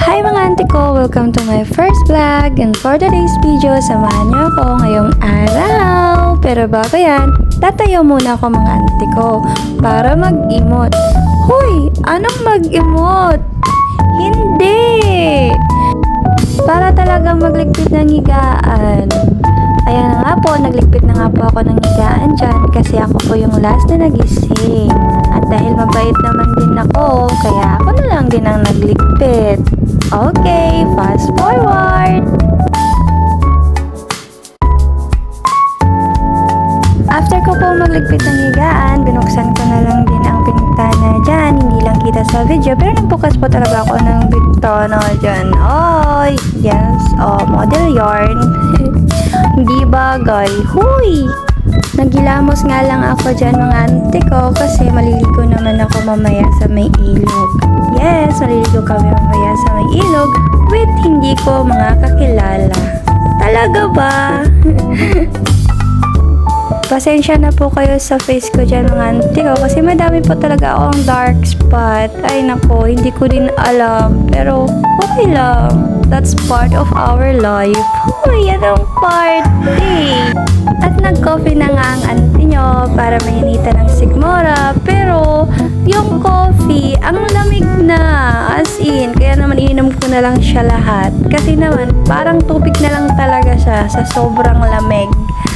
Hi mga auntie ko! Welcome to my first vlog, and for today's video, samahan niyo ako ngayong araw. Pero bago yan, tatayo muna ako mga auntie ko para mag-emote. Hoy! Anong mag-emote? Hindi! Para talagang magligpit ng higaan. Ayan na nga po, nagligpit na nga po ako ng higaan dyan kasi ako po yung last na nagising. At dahil mabait naman din ako, kaya ako na lang din ang nagligpit. Okay, fast forward! After ko po magligpit ng higaan, binuksan ko na lang din ang bintana dyan. Hindi lang kita sa video, pero nagbukas po talaga ako ng bintana dyan. Oh, yes, model yarn. Hindi bagay. Huy! Nagilamos nga lang ako dyan mga auntie ko kasi maliligo naman ako mamaya sa may ilog. Yes, maliligo kami mamaya sa may ilog with hindi ko mga kakilala. Talaga ba? Pasensya na po kayo sa face ko dyan mga auntie ko kasi madami po talaga akong dark spot. Ay nako, hindi ko din alam. Pero okay lang. That's part of our life. Uy, anong party? At nag-coffee na nga ang auntie nyo para mainitan ng sigmora. Pero yung coffee, ang lamig na. As in, kaya naman ininom ko na lang siya lahat. Kasi naman, parang tubig na lang talaga siya sa sobrang lamig.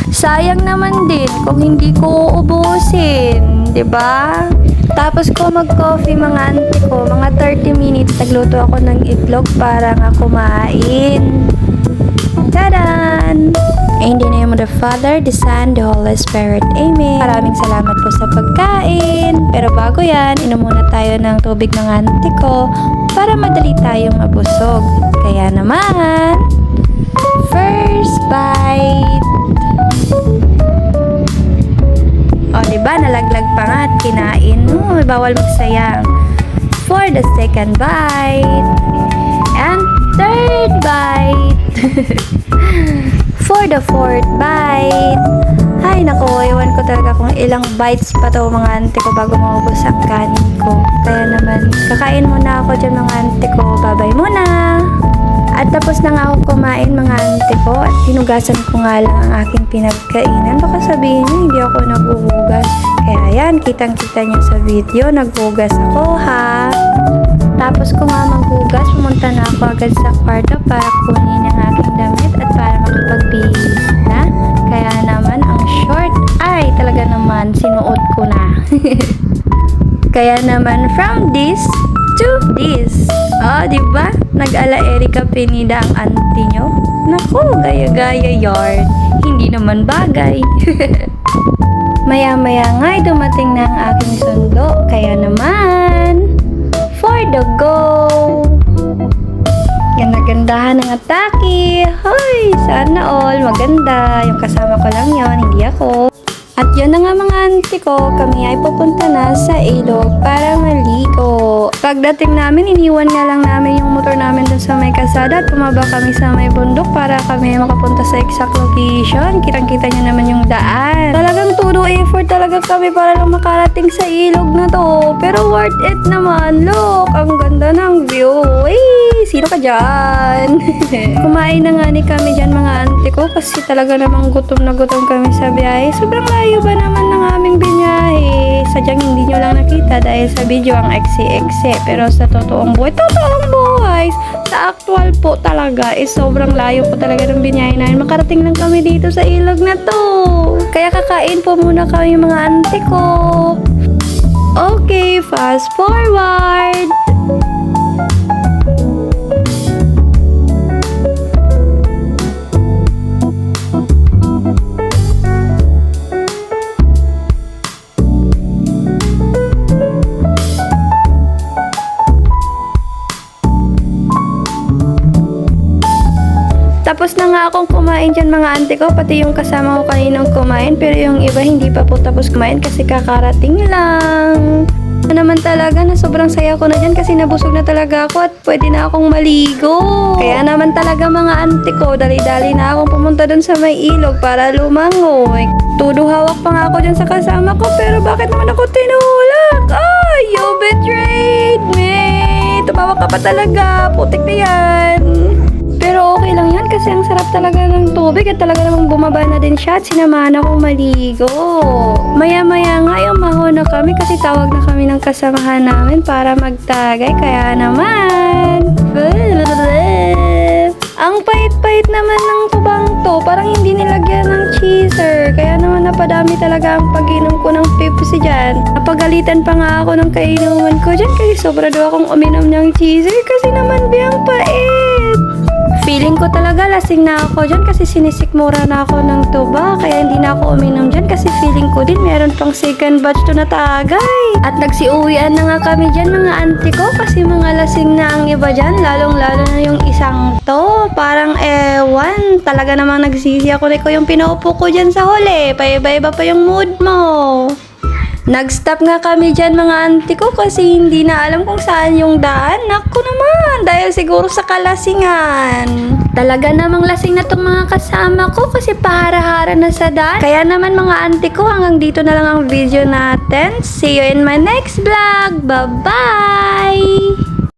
Sayang naman din kung hindi ko uubusin, 'di ba? Tapos ko mag-coffee mga auntie ko, mga 30 minutes nagluto ako ng itlog para nga kumain. Tadan! In the name of the Father, the Son, the Holy Spirit. Amen. Maraming salamat po sa pagkain. Pero bago yan, inom muna tayo ng tubig mga auntie ko para madali tayong mabusog. Kaya naman, first bite. O, diba? Nalaglag pa nga at kinain. No, bawal magsayang. For the second bite. And third bite. For the fourth bite. Ay, naku, iwan ko talaga kung ilang bites pa to mga auntie ko bago maubos ang kanin ko. Kaya naman, kakain muna ako dyan mga auntie ko. Bye-bye muna! At tapos na nga ako kumain mga auntie ko at hinugasan ko nga lang ang aking pinagkainan. Baka sabihin niyo hindi ako naghuhugas. Kaya yan, kitang-kita niyo sa video, naghugas ako ha. Tapos ko nga maghugas, pumunta na ako agad sa kwarto para kunin ang aking damit at para makapagbihis na. Kaya naman ang short ay talaga naman sinuot ko na. Kaya naman from this to this. Oh, diba? Nag-ala Erika Pinida ang auntie nyo. Naku, gaya-gaya yarn. Hindi naman bagay. Maya-maya nga ay dumating na ang aking sundo. Kaya naman, for the go! Ganda-gandahan ng atake. Hoy, sana all maganda. Yung kasama ko lang yon, hindi ako. At yun na nga mga auntie ko, kami ay pupunta na sa ilog para maligo. Pagdating namin, iniwan nga lang namin yung motor namin dun sa may kasada at pumaba kami sa may bundok para kami makapunta sa exact location. Kitang-kita nyo naman yung daan. Talagang todo effort talaga kami para lang makarating sa ilog na to. Pero worth it naman. Look, ang ganda ng view. Sino ka dyan? Kumain na nga ni kami dyan mga auntie ko kasi talaga namang gutom na gutom kami sa biyahe. Sobrang layo ba naman ng aming binyahe? Sadyang hindi nyo lang nakita dahil sa video ang exe-exe. Pero sa totoong buhay, sa actual po talaga, sobrang layo po talaga ng binyahe namin. Makarating lang kami dito sa ilog na to. Kaya kakain po muna kami mga auntie ko. Okay, fast forward! Tapos na nga akong kumain dyan mga auntie ko, pati yung kasama ko kaninang kumain, pero yung iba hindi pa po tapos kumain kasi kakarating lang. Naman talaga na sobrang saya ko na dyan kasi nabusog na talaga ako at pwede na akong maligo. Kaya naman talaga mga auntie ko, dali-dali na akong pumunta dun sa may ilog para lumangoy. Todo hawak pa nga ako dyan sa kasama ko, pero bakit naman ako tinulak? Ay, you betrayed me! tumawa ka pa talaga. Putik na yan. Pero okay lang yan kasi ang sarap talaga ng tubig at talaga namang bumaba na din siya at sinamahan akong maligo. Maya-maya nga yung mahuna kami kasi tawag na kami ng kasamahan namin para magtagay. Kaya naman, ang pait-pait naman ng tubang to. Parang hindi nilagyan ng cheeser. Kaya naman napadami talaga ang pag-inom ko ng Pepsi dyan. Napagalitan pa nga ako ng kainuman ko dyan kasi sobra daw akong uminom ng cheeser kasi naman biyang pait. Feeling ko talaga lasing na ako dyan kasi sinisikmura na ako ng tuba. Kaya hindi na ako uminom dyan kasi feeling ko din meron pang second batch to na tagay. At nagsiuwian na nga kami dyan mga auntie ko kasi mga lasing na ang iba dyan. Lalong-lalo na yung isang to. Parang ewan. Talaga namang nagsisi ako na ko yung pinaupo ko dyan sa huli. Paiba-iba pa yung mood mo. Nag-stop nga kami dyan mga auntie ko kasi hindi na alam kung saan yung daan. Naku naman, dahil siguro sa kalasingan. Talaga namang lasing na tong mga kasama ko kasi pahara-hara na sa daan. Kaya naman mga auntie ko, hanggang dito na lang ang video natin. See you in my next vlog. Bye-bye!